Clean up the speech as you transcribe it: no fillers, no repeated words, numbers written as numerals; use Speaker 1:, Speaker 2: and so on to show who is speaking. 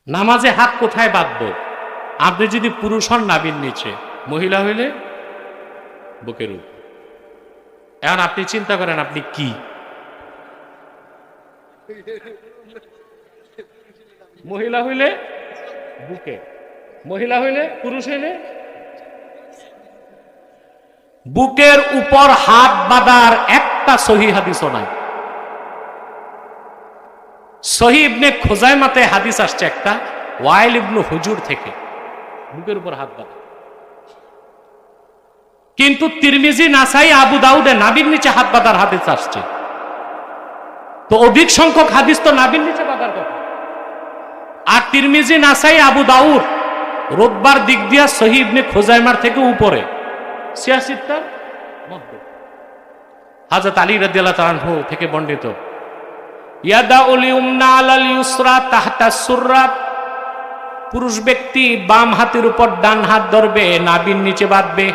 Speaker 1: নামাজে হাত কোথায় বাঁধবো? আপনি যদি পুরুষ হন নাভির নিচে, মহিলা হইলে বুকের উপর। এখন আপনি চিন্তা করেন আপনি কি? মহিলা হইলে বুকে, মহিলা হইলে, পুরুষ হইলে বুকের উপর হাত বাঁধার একটা সহিহ হাদিসও নাই। সহিহ ইবনে খুজাইমাতে হাদিস আসছে একটা, ওয়াইল ইবনে হুজুর থেকে, বুকের উপর হাত বাঁধা। কিন্তু তিরমিজি, নাসাই, আবু দাউদে নাভির নিচে হাত বাঁধার হাদিস আসছে। তো অধিক সংখ্যক হাদিস তো নাভির নিচে বাঁধার কথা। আর তিরমিজি, নাসাই, আবু দাউদ রোববার দিক দিয়া সহিহ ইবনে খুজাইমার থেকে উপরে, সিয়াসিত্তার মধ্যে। হযরত আলী রাদিয়াল্লাহু তাআলা আনহু থেকে বর্ণিত, ইয়াদাউল ইউমনা আলাল ইউসরা তাহতা সুররা, পুরুষ ব্যক্তি বাম হাতের উপর ডান হাত ধরবে, নাভির নিচে বাঁধবে।